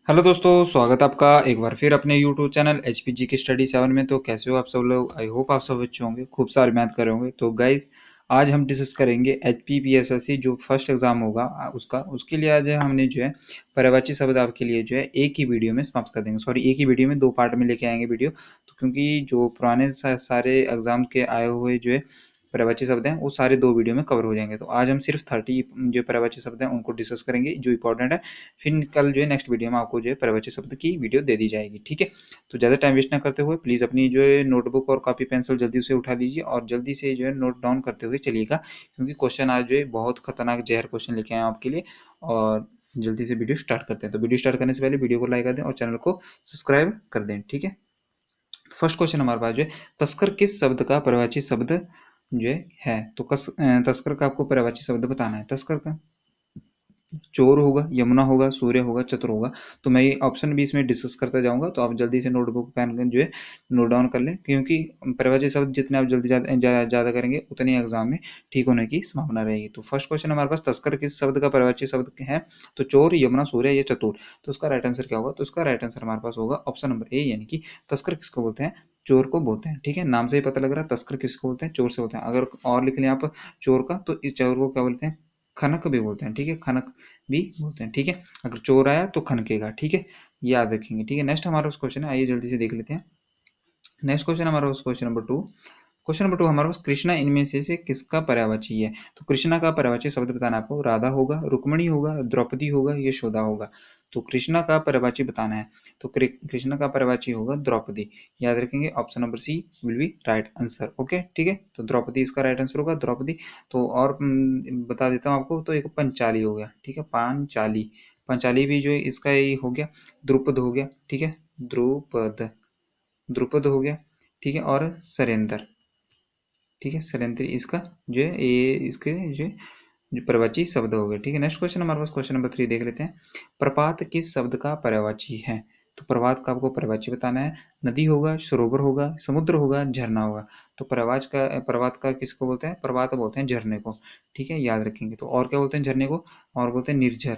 Hello दोस्तों, स्वागत है आपका एक बार फिर अपने यूट्यूब चैनल एचपीजी की स्टडी 7 में। तो कैसे हो आप सब लोग? आई होप आप सब अच्छे होंगे, खूब सारे मैथ कर रहे होंगे। तो गाइज, आज हम डिस्कस करेंगे एचपीपीएसएससी जो फर्स्ट एग्जाम होगा उसके लिए आज हमने जो है पर्यायवाची शब्द आपके लिए जो है एक ही वीडियो में समाप्त कर देंगे। सॉरी, एक ही वीडियो में दो पार्ट में लेके आएंगे वीडियो। तो क्योंकि जो पुराने सारे एग्जाम के आए हुए जो है पर्यायवाची शब्द हैं वो सारे दो वीडियो में कवर हो जाएंगे। तो आज हम सिर्फ 30 जो पर्यायवाची शब्द हैं उनको डिस्कस करेंगे जो इंपॉर्टेंट है। फिर कल जो है नेक्स्ट वीडियो में आपको जो है पर्यायवाची शब्द की वीडियो दे दी जाएगी, ठीक है। तो ज़्यादा टाइम वेस्ट ना करते हुए प्लीज़ अपनी जो है नोटबुक और कॉपी पेंसिल जल्दी से उठा लीजिए और जल्दी से जो है नोट डाउन करते हुए चलिएगा, क्योंकि क्वेश्चन आज जो है बहुत खतरनाक जहर क्वेश्चन लेके आए हैं आपके लिए। और जल्दी से वीडियो स्टार्ट करते हैं। तो वीडियो स्टार्ट करने से पहले वीडियो को लाइक कर दें और चैनल को सब्सक्राइब कर दें, ठीक है। तो फर्स्ट क्वेश्चन हमारे पास जो है तस्कर किस शब्द का पर्यायवाची शब्द जो है। तो तस्कर का आपको पर्यायवाची शब्द बताना है। तस्कर का चोर होगा, यमुना होगा, सूर्य होगा, चतुर होगा। तो मैं ये ऑप्शन भी इसमें डिस्कस करता जाऊंगा, तो आप जल्दी से नोटबुक पेन जो है नोट डाउन कर लें, क्योंकि पर्यायवाची शब्द जितने आप जल्दी ज्यादा करेंगे उतनी एग्जाम में ठीक होने की संभावना रहेगी। तो फर्स्ट क्वेश्चन हमारे पास तस्कर किस शब्द का पर्यायवाची शब्द है। तो चोर, यमुना, सूर्य या चतुर। तो उसका राइट आंसर क्या होगा? तो उसका राइट आंसर हमारे पास होगा ऑप्शन नंबर ए, यानी कि तस्कर किसको बोलते हैं? चोर को बोलते हैं, ठीक है। नाम से ही पता लग रहा है तस्कर किसको बोलते हैं, चोर से बोलते हैं। अगर और लिख लें आप चोर का, तो इस चोर को क्या बोलते हैं? खनक भी बोलते हैं, ठीक है। खनक भी बोलते हैं, ठीक है। अगर चोर आया तो खनकेगा, ठीक है। याद रखेंगे, ठीक है। नेक्स्ट हमारा उस क्वेश्चन है, आइए जल्दी से देख लेते हैं। नेक्स्ट क्वेश्चन हमारा उस क्वेश्चन नंबर 2। क्वेश्चन नंबर 2 हमारे पास कृष्णा इनमें से किसका पर्यायवाची है। तो कृष्णा का पर्यायवाची शब्द बताना है आपको। राधा होगा, रुक्मणी होगा, द्रौपदी होगा, यशोदा होगा। तो कृष्णा का पर्यायवाची बताना है। तो कृष्णा का पर्यायवाची होगा द्रौपदी। याद रखेंगे, option number C will be right answer. Okay, ठीक है। तो द्रौपदी इसका राइट आंसर होगा, द्रौपदी। तो और बता देता हूँ आपको, तो एक पंचाली हो गया, ठीक है। पांचाली, पंचाली भी जो है इसका ही हो गया। द्रुपद हो गया, ठीक है। द्रुपद, द्रुपद हो गया, ठीक है। और सरेंद्र, ठीक है। सरेंद्र इसका जो है ये इसके जो पर्यायवाची शब्द हो गए, ठीक है। नेक्स्ट क्वेश्चन हमारे पास क्वेश्चन नंबर 3 देख लेते हैं। प्रपात किस शब्द का पर्यायवाची है। तो प्रपात का आपको पर्यायवाची बताना है। नदी होगा, सरोवर होगा, समुद्र होगा, झरना होगा। तो प्रपात का किसको बोलते हैं? प्रपात बोलते हैं झरने को, ठीक है। याद रखेंगे। तो और क्या बोलते हैं झरने को? और बोलते हैं निर्झर,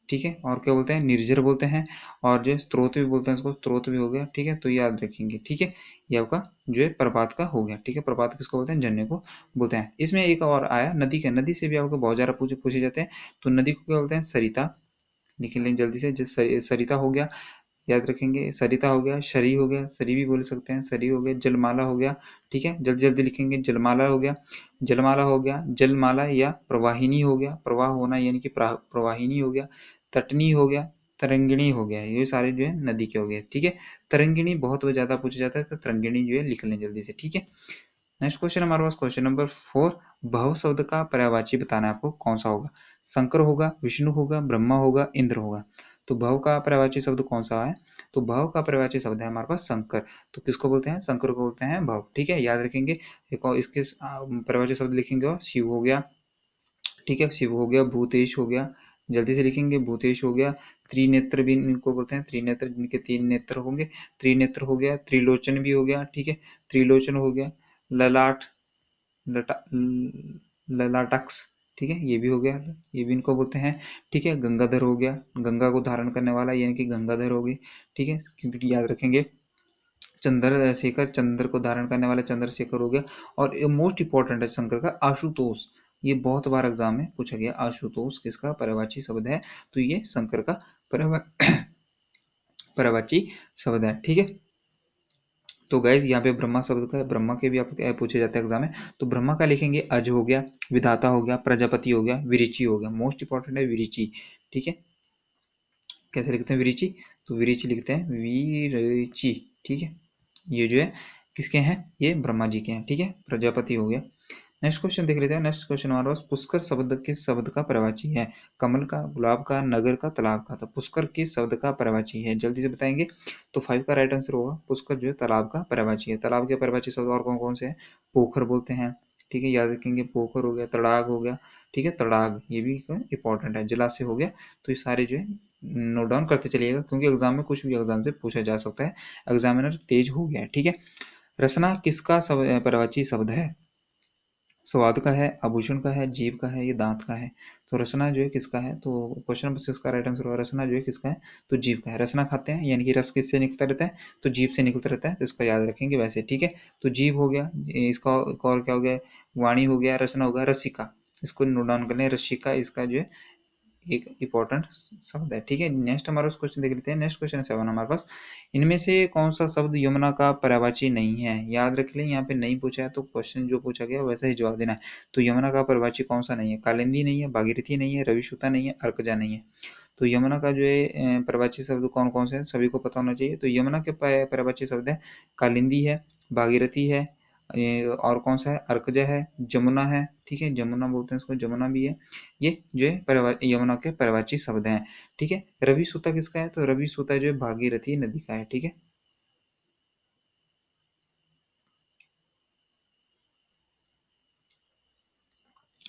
ठीक है। और क्या बोलते हैं? निर्जर बोलते हैं। और जो स्रोत भी बोलते हैं, इसको स्रोत भी हो गया, ठीक है। तो याद रखेंगे, ठीक है। ये आपका जो है प्रपात का हो गया, ठीक है। प्रपात किसको बोलते हैं? झरने को बोलते हैं। इसमें एक और आया नदी का। नदी से भी आपको बहुत ज्यादा पूछे जाते हैं। तो नदी को क्या बोलते हैं? सरिता। लिख लें जल्दी से, सरिता हो गया, याद रखेंगे। सरिता हो गया, शरी हो गया, सरी भी बोल सकते हैं, सरी हो गया। जलमाला हो गया, ठीक है। जल्दी जल्दी लिखेंगे। जलमाला हो गया, जलमाला हो गया, जलमाला या प्रवाहिनी हो गया, प्रवाह होना यानी कि प्रवाहिनी हो गया। तटनी हो गया, तरंगिणी हो गया। ये सारे जो है नदी के हो गए, ठीक है। तरंगिणी बहुत ज्यादा पूछा जाता है, तो तरंगिणी जो है लिख लें जल्दी से, ठीक है। नेक्स्ट क्वेश्चन हमारे पास क्वेश्चन नंबर 4। भव शब्द का पर्यायवाची बताना है आपको, कौन सा होगा? शंकर होगा, विष्णु होगा, ब्रह्मा होगा, इंद्र होगा। तो भव का पर्यायवाची शब्द कौन सा है? तो भव का पर्यायवाची शब्द है हमारे पास शंकर। तो किसको बोलते हैं? शंकर को बोलते हैं भव, ठीक है। याद रखेंगे। एक और इसके पर्यायवाची शब्द लिखेंगे, और शिव हो गया, ठीक है। शिव हो गया, भूतेश हो गया, जल्दी से लिखेंगे। भूतेश हो गया। त्रिनेत्र भी इनको बोलते हैं, त्रिनेत्र, जिनके 3 नेत्र होंगे। त्रिनेत्र हो गया, त्रिलोचन भी हो गया, ठीक है। त्रिलोचन हो गया। ललाट, लटा ललाटक्स, ठीक है। ये भी हो गया, ये भी इनको बोलते हैं, ठीक है। गंगाधर हो गया, गंगा को धारण करने वाला यानी कि गंगाधर हो गई, ठीक है। क्योंकि याद रखेंगे। चंद्रशेखर, चंद्र को धारण करने वाला चंद्रशेखर हो गया। और मोस्ट इंपॉर्टेंट है शंकर का, आशुतोष। ये बहुत बार एग्जाम में पूछा गया, आशुतोष किसका पर्यायवाची शब्द है? तो ये शंकर का पर्यायवाची शब्द है, ठीक है। तो गैस यहाँ पे ब्रह्मा शब्द का, ब्रह्मा के भी आप पूछे जाते हैं एग्जाम में। तो ब्रह्मा का लिखेंगे अज हो गया, विधाता हो गया, प्रजापति हो गया, विरिचि हो गया। मोस्ट इंपॉर्टेंट है विरिचि, ठीक है। कैसे लिखते हैं विरिचि? तो विरिचि लिखते हैं विरिचि, ठीक है। ये जो है किसके हैं? ये ब्रह्मा जी के हैं, ठीक है। प्रजापति हो गया। नेक्स्ट क्वेश्चन देख लेते हैं। नेक्स्ट क्वेश्चन हमारे पास, पुष्कर शब्द किस शब्द का पर्यायवाची है? कमल का, गुलाब का, नगर का, तालाब का। तो पुष्कर किस शब्द का पर्यायवाची है? जल्दी से बताएंगे। तो 5 का राइट आंसर होगा पुष्कर जो है तालाब का पर्यायवाची है। तालाब के पर्यायवाची शब्द और कौन कौन से हैं? पोखर बोलते हैं, ठीक है। याद रखेंगे। पोखर हो गया, तड़ाग हो गया, ठीक है। तड़ाग ये भी इंपॉर्टेंट है। जलाशय हो गया। तो ये सारे जो है नोट डाउन करते चलिएगा, क्योंकि एग्जाम में कुछ भी एग्जाम से पूछा जा सकता है। एग्जामिनर तेज हो गया है, ठीक है। रसना किसका पर्यायवाची शब्द है? स्वाद का है, आभूषण का है, जीभ का है, ये दांत का है। तो रसना जो है किसका है, तो क्वेश्चन नंबर 6 का राइट आंसर होगा रसना जो है किसका है, तो जीव का है। रसना खाते हैं यानी कि रस किससे निकलता रहता है, तो जीव से निकलता रहता है, तो इसको याद रखेंगे वैसे, ठीक है। तो जीव हो गया, इसका और क्या हो गया, वाणी हो गया, रसना हो गया, रसिका, इसको नोट डाउन कर लें, रसिका इसका जो है एक इंपॉर्टेंट शब्द है, ठीक है। नेक्स्ट हमारा क्वेश्चन देख लेते हैं। नेक्स्ट क्वेश्चन 7 हमारे पास, इनमें से कौन सा शब्द यमुना का पर्यायवाची नहीं है। याद रख लें, यहाँ पे नहीं पूछा है तो क्वेश्चन जो पूछा गया वैसा ही जवाब देना है। तो यमुना का पर्यायवाची कौन सा नहीं है, कालिंदी नहीं है, भागीरथी नहीं है, रविसुता नहीं है, अर्कजा नहीं है। तो यमुना का जो है पर्यायवाची शब्द कौन कौन से हैं सभी को पता होना चाहिए। तो यमुना के पर्यायवाची शब्द है कालिंदी है, भागीरथी है, और कौन सा है, अर्कजा है, जमुना है, ठीक है, जमुना बोलते हैं इसको, जमुना भी है। ये जो है यमुना के पर्यायवाची शब्द हैं, ठीक है। रवि सूता किसका है, तो रवि सूता जो है भागीरथी नदी का है, ठीक है।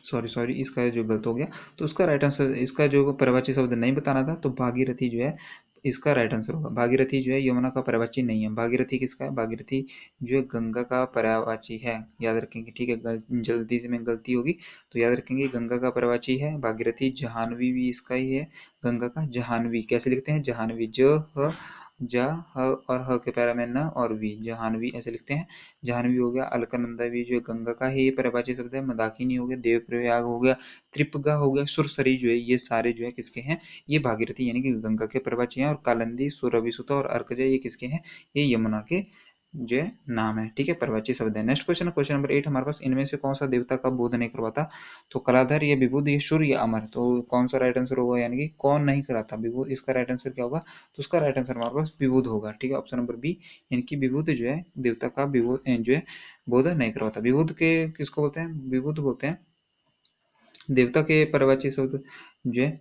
सॉरी इसका जो गलत हो गया, तो उसका राइट आंसर, इसका जो पर्यायवाची शब्द नहीं बताना था, तो भागीरथी जो है इसका राइट आंसर होगा। भागीरथी जो है यमुना का पर्यायवाची नहीं है। भागीरथी किसका है, भागीरथी जो है गंगा का पर्यायवाची है, याद रखेंगे, ठीक है। जल्दी से में गलती होगी तो याद रखेंगे, गंगा का पर्यायवाची है भागीरथी। जहानवी भी इसका ही है, गंगा का जहानवी कैसे लिखते हैं, जहानवी, ज ह जा ह और ह के पैरा में न और वी, जहानवी ऐसे लिखते हैं। जाह्नवी हो गया, अलकनंदा भी जो गंगा का ही पर्यायवाची शब्द है। मंदाकिनी हो गया, देवप्रयाग हो गया, त्रिपगा हो गया, सुरसरी जो है ये सारे जो है किसके हैं, ये भागीरथी यानी कि गंगा के पर्यायवाची हैं। और कालिंदी, रविसुता और अर्कजा ये किसके हैं, ये यमुना के जो है नाम है, ठीक है, पर्यायवाची शब्द है। नेक्स्ट क्वेश्चन, क्वेश्चन नंबर 8 हमारे पास, इनमें से कौन सा देवता का बोध नहीं करवाता, तो कलाधर, ये विबुध, ये सूर्य, या अमर। तो कौन सा राइट आंसर होगा, यानी कि कौन नहीं कराता, विबुध, इसका राइट आंसर क्या होगा, तो उसका राइट आंसर हमारे पास विबुध होगा, ठीक है, ऑप्शन नंबर बी, यानी कि विबुध जो है देवता का विबुध जो है बोध नहीं करवाता। विबुध के किसको बोलते हैं, विबुध बोलते हैं देवता के पर्यायवाची शब्द जो है,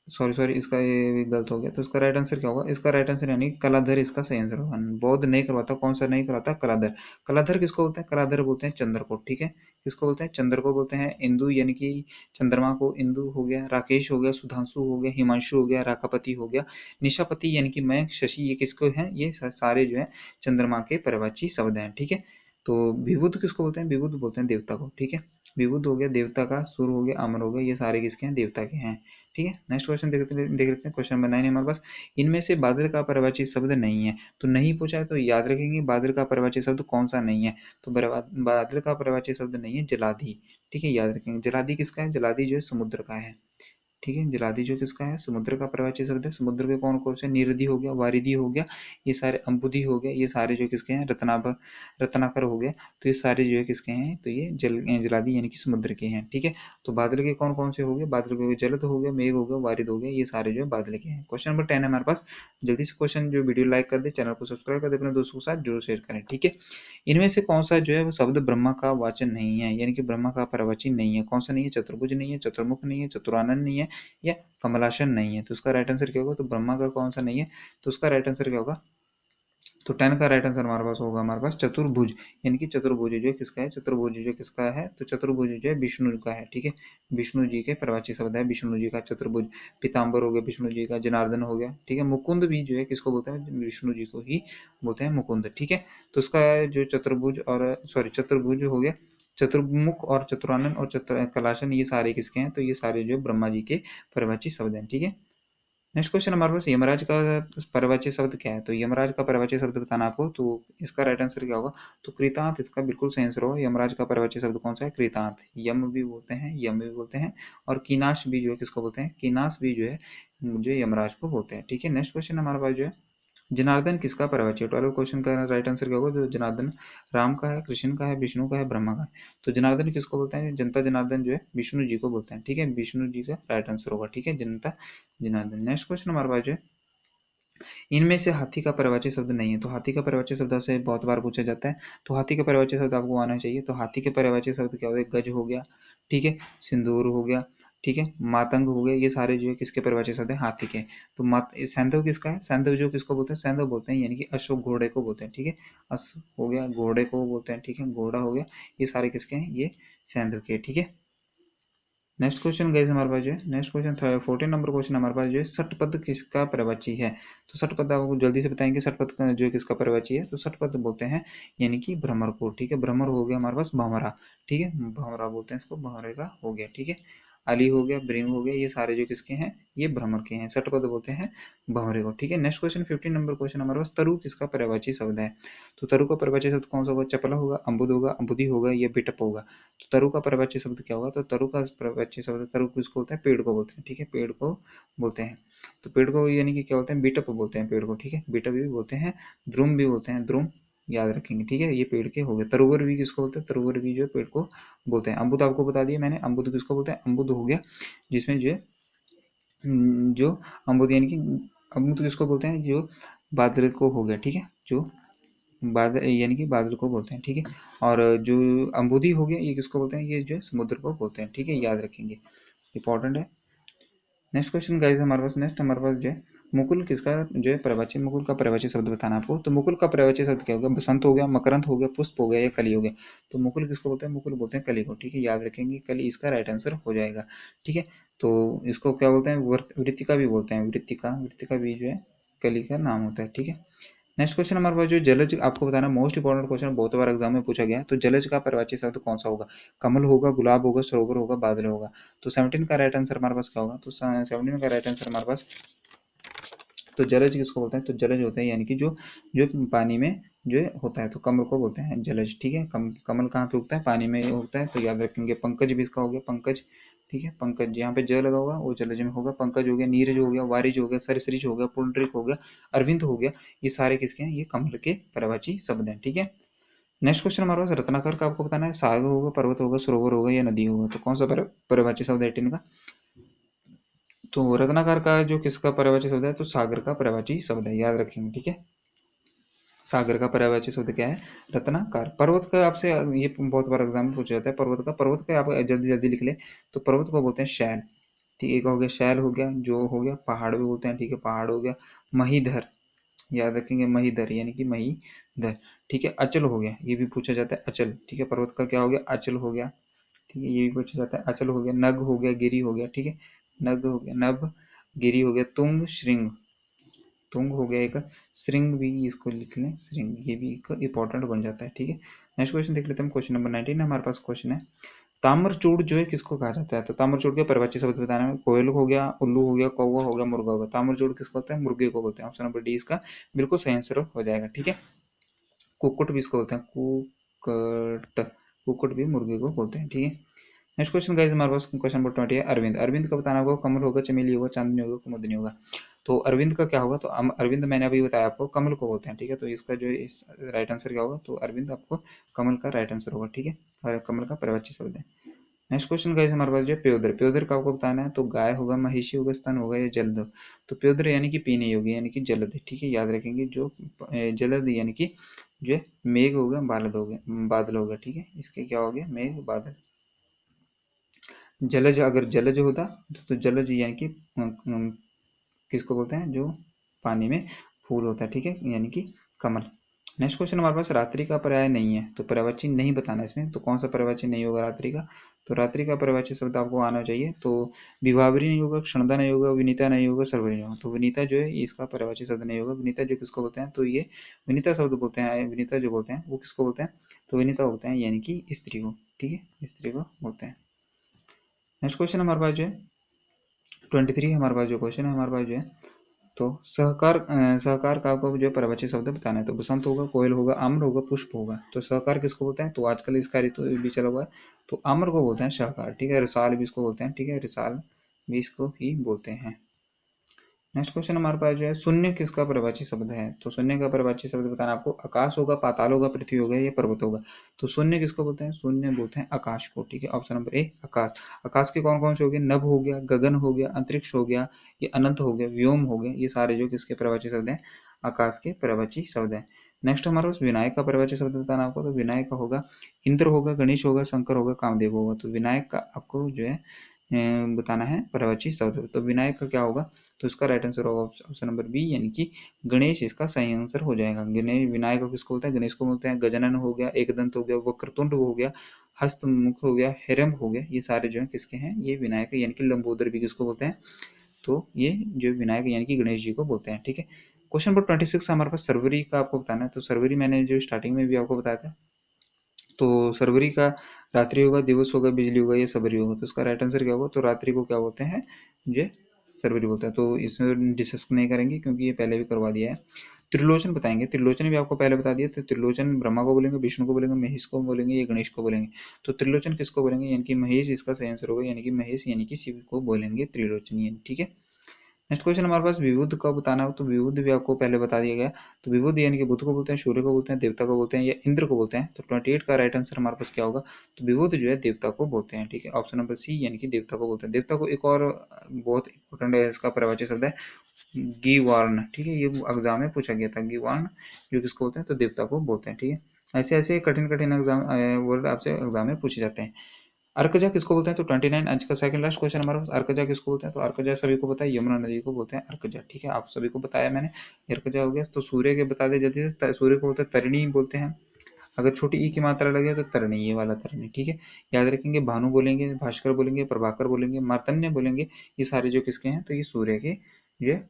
सॉरी इसका ये भी गलत हो गया, तो इसका राइट आंसर क्या होगा, इसका राइट आंसर यानी कलाधर इसका सही आंसर होगा। बौद्ध नहीं करवाता, कौन सा नहीं करवाता, कलाधर। कलाधर किसको बोलते हैं, कलाधर बोलते हैं चंद्र को, ठीक है। किसको बोलते हैं, चंद्र को बोलते हैं। इंदु यानी कि चंद्रमा को इंदु हो गया, राकेश हो गया, सुधांशु हो गया, हिमांशु हो गया, राकापति हो गया, निशापति यानी कि मयंक, शशि, ये किसको है, ये सारे जो है चंद्रमा के पर्यायवाची शब्द हैं, ठीक है। तो विबुध किसको बोलते हैं, विबुध बोलते हैं देवता को, ठीक है। विबुध हो गया देवता का, सूर हो गया, अमर हो गया, ये सारे किसके हैं, देवता के हैं, ठीक है। नेक्स्ट क्वेश्चन देख लेते हैं। क्वेश्चन नंबर 9 हमारे पास, इनमें से बादल का पर्यायवाची शब्द नहीं है। तो नहीं पूछा है तो याद रखेंगे, बादल का पर्यायवाची शब्द कौन सा नहीं है, तो बादल का पर्यायवाची शब्द नहीं है जलाधि, ठीक है, याद रखेंगे। जलाधि किसका है, जलाधि जो है समुद्र का है, ठीक है। जलाधि जो किसका है, समुद्र का पर्यायवाची शब्द है। समुद्र के कौन कौन से, निरधि हो गया, वारिधि हो गया, ये सारे, अम्बुधि हो गया, ये सारे जो किसके हैं, रत्नाकर हो गया, तो ये सारे जो है किसके हैं, तो ये जलाधि यानी कि समुद्र के हैं, ठीक है। तो बादल के कौन कौन से हो गए, बादल के जलद हो गया, मेघ हो गया, वारिद हो गया, ये सारे जो है बादल के हैं। क्वेश्चन नंबर 10 है हमारे पास। जल्दी से क्वेश्चन जो वीडियो लाइक कर दे, चैनल को सब्सक्राइब कर दे, अपने दोस्तों के साथ जरूर शेयर करें, ठीक है। इनमें से कौन सा जो है वो शब्द ब्रह्मा का वाचन नहीं है, यानी कि ब्रह्मा का पर्यायवाची नहीं है, कौन सा नहीं है, चतुर्भुज नहीं है, चतुर्मुख नहीं है, चतुरानन नहीं है, या कमलासन नहीं है। तो उसका राइट आंसर क्या होगा, तो ब्रह्मा का कौन सा नहीं है, तो उसका राइट आंसर क्या होगा, तो 10 का राइट आंसर हमारे पास होगा, हमारे पास चतुर्भुज, यानी कि चतुर्भुज जो है किसका है, चतुर्भुज जो किसका है, तो चतुर्भुज जो है विष्णु का है, ठीक है। विष्णु जी के पर्यायवाची शब्द है, विष्णु जी का चतुर्भुज। पीताम्बर हो गया विष्णु जी का, जनार्दन हो गया, ठीक है। मुकुंद भी जो है किसको बोलते हैं, विष्णु जी को ही बोलते हैं मुकुंद, ठीक है। तो उसका जो चतुर्भुज और चतुर्भुज हो गया, चतुर्मुख और चतुरानन और कलाशन, ये सारे किसके हैं, तो ये सारे जो ब्रह्मा जी के पर्यायवाची शब्द हैं, ठीक है। नेक्स्ट क्वेश्चन हमारे पास, यमराज का पर्यायवाची शब्द क्या है, तो यमराज का पर्यायवाची शब्द बताना आपको, तो इसका राइट आंसर क्या होगा, तो कृतांत इसका बिल्कुल सही आंसर होगा। यमराज का पर्यायवाची शब्द कौन सा है, कृतांत। यम भी बोलते हैं, यम भी बोलते हैं, और कीनाश भी जो है किसको बोलते हैं, कीनाश भी जो है मुझे यमराज को बोलते हैं, ठीक है। नेक्स्ट क्वेश्चन हमारे पास जो है, जनार्दन किसका पर्यायवाची है। 12 क्वेश्चन का राइट आंसर क्या होगा, तो जनार्दन राम का है, कृष्ण का है, विष्णु का है, ब्रह्मा का है। तो जनार्दन किसको बोलते हैं, जनता जनार्दन जो है विष्णु जी को बोलते हैं, ठीक है। विष्णु जी का राइट आंसर होगा, ठीक है, जनता जनार्दन। नेक्स्ट क्वेश्चन हमारे पास जो है, इनमें से हाथी का पर्यायवाची शब्द नहीं है। तो हाथी का पर्यायवाची शब्द से बहुत बार पूछा जाता है, तो हाथी का पर्यायवाची शब्द आपको आना चाहिए। तो हाथी के पर्यायवाची शब्द क्या होता है, गज हो गया, ठीक है, सिंदूर हो गया, ठीक है, मातंग हो गया, ये सारे जो है किसके पर्यायवाची शब्द है, हाथी के। तो सैंधव किसका है, सैंधव जो किसको बोलते हैं, सैंधव बोलते हैं यानी कि अश्व घोड़े को बोलते हैं, ठीक है। अश्व हो गया, घोड़े को बोलते हैं, ठीक है, घोड़ा हो गया, ये सारे किसके हैं, ये सैंधव के, ठीक है। नेक्स्ट क्वेश्चन गाइस हमारे पास जो है, नेक्स्ट क्वेश्चन 14 नंबर क्वेश्चन हमारे पास जो है, षटपद किसका पर्यायवाची है। तो षटपद आपको जल्दी से बताएंगे, षटपद जो है किसका पर्यायवाची है, तो षटपद बोलते हैं यानी कि भ्रमर को, ठीक है। भ्रमर हो गया हमारे पास भंवरा, ठीक है, भंवरा बोलते हैं इसको, भंवरे का हो गया, ठीक है। अली हो गया, भृंग हो गया, ये सारे जो किसके हैं, ये भ्रमर के हैं। षटपद बोलते हैं भंवरे को। ठीक है, नेक्स्ट क्वेश्चन 15 नंबर क्वेश्चन हमारे पास, तरु किसका पर्यायवाची शब्द है? तो तरु का पर्यायवाची शब्द कौन सा होगा? चपला होगा, अम्बुद होगा, अम्बुदी होगा, या बिटप होगा। तो तरु का पर्यायवाची शब्द क्या होगा? तो तरु का पर्यायवाची शब्द, तरु किसको बोलते हैं? पेड़ को बोलते हैं। ठीक है, पेड़ को बोलते हैं। तो पेड़ को यानी कि क्या बोलते हैं? बिटप बोलते हैं पेड़ को। ठीक है, बिटप भी बोलते हैं, द्रुम भी बोलते हैं, द्रुम याद रखेंगे। ठीक है, ये पेड़ के हो गए। तरुवर भी किसको बोलते हैं? तरुवर भी जो पेड़ को बोलते हैं। अम्बुद आपको बता दिया मैंने, अम्बुद किसको बोलते हैं? अम्बुद हो गया जिसमें जो अम्बुद यानी कि अम्बुद किसको बोलते हैं? जो बादल को हो गया। ठीक है, जो बादल यानी कि बादल को बोलते हैं। ठीक है, और जो अम्बुदी हो गया ये किसको बोलते हैं? ये जो समुद्र को बोलते हैं। ठीक है, याद रखेंगे, इंपॉर्टेंट है। नेक्स्ट क्वेश्चन गाइस हमारे पास, नेक्स्ट हमारे पास जो है मुकुल किसका जो है पर्यायवाची, मुकुल का पर्यायवाची शब्द बताना आपको। तो मुकुल का पर्यायवाची शब्द क्या होगा? बसंत हो गया, मकरंद हो गया, पुष्प हो गया, या कली हो गया। तो मुकुल किसको बोलते हैं? मुकुल बोलते हैं कली को। ठीक है, याद रखेंगे, कली इसका राइट आंसर हो जाएगा। ठीक है, तो इसको क्या बोलते हैं? वृत्तिका भी बोलते हैं, वृत्तिका, वृत्तिका भी जो है कली का नाम होता है। ठीक है, नेक्स्ट क्वेश्चन हमारे पास जो जलज, आपको बताना मोस्ट इंपॉर्टेंट क्वेश्चन, बहुत बार एग्जाम में पूछा गया है। तो जलज का पर्यायवाची शब्द कौन सा होगा? कमल होगा, गुलाब होगा, सरोवर होगा, बादल होगा। तो 17 का राइट आंसर हमारे पास क्या होगा? तो 17 का राइट आंसर हमारे पास, तो जलज किसको बोलते हैं? तो जलज होते हैं यानी कि जो जो पानी में जो होता है, तो कमल को बोलते हैं जलज। ठीक है, कमल कहाँ पे उगता है? पानी में उगता है। तो याद रखेंगे, पंकज भी इसका हो गया, पंकज। ठीक है, पंकज यहाँ पे ज लगा होगा वो जलज में होगा। पंकज हो गया, नीरज हो गया, वारिज हो गया, सरसरीज हो गया, पुंडरीक हो गया, अरविंद हो गया, ये सारे किसके हैं? ये कमल के पर्यायवाची शब्द हैं। ठीक है, नेक्स्ट क्वेश्चन हमारे पास रत्नाकर का आपको बताना है, सागर होगा, पर्वत होगा, सरोवर होगा, या नदी होगा। तो कौन सा पर्यायवाची शब्द है 18 का? तो रत्नाकर का जो किसका पर्यायवाची शब्द है? तो सागर का पर्यायवाची शब्द है, याद रखेंगे। ठीक है, सागर का पर्यायवाची शब्द क्या है? रत्नाकर। पर्वत का आपसे ये बहुत बार एग्जाम में पूछा जाता है, पर्वत का आप जल्दी जल्दी लिख ले। तो पर्वत को बोलते हैं शैल। ठीक है, एक हो गया शैल, हो गया जो हो गया, पहाड़ भी बोलते हैं। ठीक है, पहाड़ हो गया, महीधर, याद रखेंगे, महीधर यानी कि महीधर। ठीक है, अचल हो गया, ये भी पूछा जाता है, अचल। ठीक है, पर्वत का क्या हो गया? अचल हो गया। ठीक है, ये भी पूछा जाता है, अचल हो गया। नग हो गया, गिरी हो गया। ठीक है, नग हो गया, नभ, गिरी हो गया, तुंग, श्रृंग, तुंग हो गया एक, श्रृंग भी इसको लिख लें, श्रृंग, ये भी एक इंपॉर्टेंट बन जाता है। ठीक है, नेक्स्ट क्वेश्चन देख लेते हैं, क्वेश्चन नंबर 19 हमारे पास क्वेश्चन है, ताम्रचूड़ जो है किसको कहा जाता है? तो ताम्रचूड़ के पर्यायवाची शब्द बताना है। कोयल हो गया, उल्लू हो गया, कौवा हो गया, मुर्गा हो गया। ताम्रचूड़ किसको बोलते हैं? मुर्गे को बोलते हैं। ऑप्शन नंबर डी इसका बिल्कुल सही आंसर हो जाएगा। ठीक है, कुक्कुट भी इसको बोलते हैं, कुक्कट, कुक्कुट भी मुर्गे को बोलते हैं। ठीक है, नेक्स्ट क्वेश्चन गाइस हमारे पास क्वेश्चन नंबर 20 है, अरविंद। अरविंद का बताना होगा, कमल होगा, चमेली होगा, चांदनी होगा, कुमुदनी होगा। तो अरविंद का क्या होगा? तो अरविंद मैंने अभी बताया आपको कमल को बोलते हैं। ठीक है, तो इसका जो इस राइट आंसर क्या होगा? तो अरविंद आपको कमल का राइट आंसर होगा। ठीक है, और कमल का पर्यायवाची शब्द है। नेक्स्ट क्वेश्चन गाइस हमारे पास जो प्योदर, प्योदर का आपको बताना है। तो गाय होगा, महिषी होगा, स्तन होगा, या जलद। तो प्योदर यानी कि पीने योग्य यानी कि जलद। ठीक है, याद रखेंगे, जो जलद यानी कि जो मेघ हो गया, बादल हो गया, बादल हो गया। ठीक है, इसके क्या हो गया? मेघ, बादल। जलज, अगर जलज होता तो जलज यानी कि किसको बोलते हैं? जो पानी में फूल होता है। ठीक है, यानी कि कमल। नेक्स्ट क्वेश्चन हमारे पास, रात्रि का पर्याय नहीं है, तो पर्यायवाची नहीं बताना इसमें। तो कौन सा पर्यायवाची नहीं होगा रात्रि का? तो रात्रि का पर्यायवाची शब्द आपको आना चाहिए। तो विभावरी नहीं होगा, क्षणदा नहीं होगा, विनीता नहीं होगा, सर्वरी नहीं होगा। तो विनीता जो है इसका पर्यायवाची शब्द नहीं होगा। विनीता जो किसको बोलते हैं? तो ये विनीता शब्द बोलते हैं, विनीता जो बोलते हैं वो किसको बोलते हैं? तो विनीता बोलते हैं यानी कि स्त्री को। ठीक है, स्त्री को बोलते हैं। नेक्स्ट क्वेश्चन हमारे पास जो है 23 हमारे पास जो क्वेश्चन है हमारे पास जो है, तो सहकार, सहकार का आपको जो पर्यायवाची शब्द बताना है। तो बसंत होगा, कोयल होगा, आम्र होगा, पुष्प होगा। तो सहकार किसको बोलते हैं? तो आजकल इसका ऋतु भी चला हुआ है, तो आम्र को बोलते हैं सहकार। ठीक है, रिसाल भी इसको बोलते हैं। ठीक है, रिसाल भी इसको ही बोलते हैं। नेक्स्ट क्वेश्चन हमारे पास जो है, शून्य किसका पर्यायवाची शब्द है? तो शून्य का पर्यायवाची शब्द बताना आपको, आकाश होगा, पाताल होगा, पृथ्वी होगा, या पर्वत होगा। तो शून्य किसको बोलते हैं? शून्य बोलते हैं आकाश को। ठीक है, ऑप्शन नंबर ए आकाश। आकाश के कौन कौन से हो गए? नभ हो गया, गगन हो गया, अंतरिक्ष हो गया, ये अनंत हो गया, व्योम हो गया, ये सारे जो किसके पर्यायवाची शब्द हैं? आकाश के पर्यायवाची शब्द हैं। नेक्स्ट हमारे पास विनायक का पर्यायवाची शब्द बताना आपको। तो विनायक का होगा, इंद्र होगा, गणेश होगा, शंकर होगा, कामदेव होगा। तो विनायक का आपको जो है बताना है पर्यायवाची शब्द। तो विनायक का क्या होगा? तो इसका राइट आंसर होगा ऑप्शन नंबर बी यानी कि गणेश इसका सही आंसर हो जाएगा। गणेश, विनायक को किसको बोलते हैं? गणेश को बोलते हैं। गजानन हो गया, एकदंत हो गया, वक्रतुंड हो गया, हस्तमुख हो गया, हिरण्य हो गया, ये सारे जो है किसके हैं? ये विनायक यानी कि लंबोदर भी किसको बोलते हैं? तो ये जो विनायक यानी कि गणेश जी को बोलते हैं। ठीक है, क्वेश्चन नंबर 26 हमारे पास सर्वरी का आपको बताना है। तो सर्वरी मैंने जो स्टार्टिंग में भी आपको बताया था, तो सर्वरी का रात्रि होगा, दिवस होगा, बिजली होगा या सबरी होगा। तो इसका राइट आंसर क्या होगा? तो रात्रि को क्या बोलते हैं? ये सर्वरी बोलते हैं। तो इसमें डिस्कस नहीं करेंगे क्योंकि ये पहले भी करवा दिया है। त्रिलोचन बताएंगे। त्रिलोचन भी आपको पहले बता दिया। तो त्रिलोचन ब्रह्मा को बोलेंगे, विष्णु को बोलेंगे, महेश को बोलेंगे या गणेश को बोलेंगे। तो त्रिलोचन किसको बोलेंगे? यानी कि महेश इसका सही आंसर होगा, यानी कि महेश यानी कि शिव को बोलेंगे त्रिलोचन। ठीक है। नेक्स्ट क्वेश्चन हमारे पास, विभुद कब बताना हो। तो विभुद भी आपको पहले बता दिया गया। तो विभुद यानी कि बुध को बोलते हैं, सूर्य को बोलते हैं, देवता को बोलते हैं या इंद्र को बोलते हैं। तो 28 का राइट आंसर हमारे पास क्या होगा? तो विभुद जो है देवता को बोलते हैं। ठीक है, ऑप्शन नंबर सी यानी कि देवता को बोलते हैं। देवता को एक और बहुत इंपॉर्टेंट है, इसका पर्यायवाची शब्द है गीवार्ण। ठीक है, ये एग्जाम में पूछा गया था, गीवार्ण जो किसको बोलते हैं? तो देवता को बोलते हैं। ठीक है, ऐसे ऐसे कठिन कठिन एग्जाम वर्ड आपसे एग्जाम में पूछे जाते हैं। अर्कजा किसको बोलते हैं? तो 29 आज का सेकंड लास्ट क्वेश्चन हमारे पास, अर्कजा किसको बोलते हैं? तो अर्कजा सभी को पता है, यमुना नदी को बोलते हैं अर्कजा। ठीक है, आप सभी को बताया मैंने, अर्कजा हो गया। तो सूर्य के बता दे जल्दी से, सूर्य को बोलते हैं तरिणी बोलते हैं। अगर छोटी ई की मात्रा लगे तो तरणी, ये वाला तरणी। ठीक है, याद रखेंगे। भानु बोलेंगे, भास्कर बोलेंगे, प्रभाकर बोलेंगे, मार्तन्य बोलेंगे। ये सारे जो किसके हैं? तो ये सूर्य के ये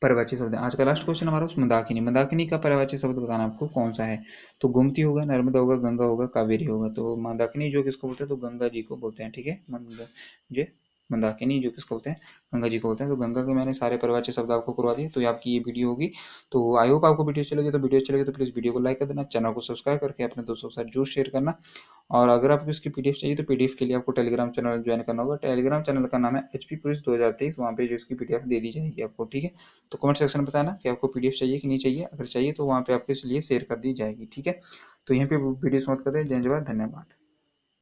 पर्यायवाची शब्द है। आज का लास्ट क्वेश्चन हमारा मंदाकिनी। मंदाकिनी का पर्यायवाची शब्द बताना आपको कौन सा है? तो गोमती होगा, नर्मदा होगा, गंगा होगा, कावेरी होगा। तो मंदाकिनी जो किसको बोलते हैं? तो गंगा जी को बोलते हैं। ठीक है, ये मंदाकिनी जो किसको बोलते हैं? गंगा जी को बोलते हैं। तो गंगा के मैंने सारे पर्यायवाची शब्द आपको करवा दिए। तो ये आपकी ये वीडियो होगी। तो आई होप आपको वीडियो अच्छी लगी। तो वीडियो अच्छी लगी तो प्लीज़ वीडियो को लाइक कर देना, चैनल को सब्सक्राइब करके अपने दोस्तों के साथ जरूर शेयर करना। और अगर आपको इसकी पीडीएफ चाहिए तो पीडीएफ के लिए आपको टेलीग्राम चैनल ज्वाइन करना होगा। टेलीग्राम चैनल का नाम है HP पुलिस 2023। वहाँ पे जो इसकी पीडीएफ दे दी जाएगी आपको। ठीक है, तो कमेंट सेक्शन में बताना कि आपको पीडीएफ चाहिए कि नहीं चाहिए। अगर चाहिए तो वहाँ पे आपके लिए शेयर कर दी जाएगी। ठीक है, तो यहीं पे वीडियो समाप्त करते हैं। जय जवाहर, धन्यवाद।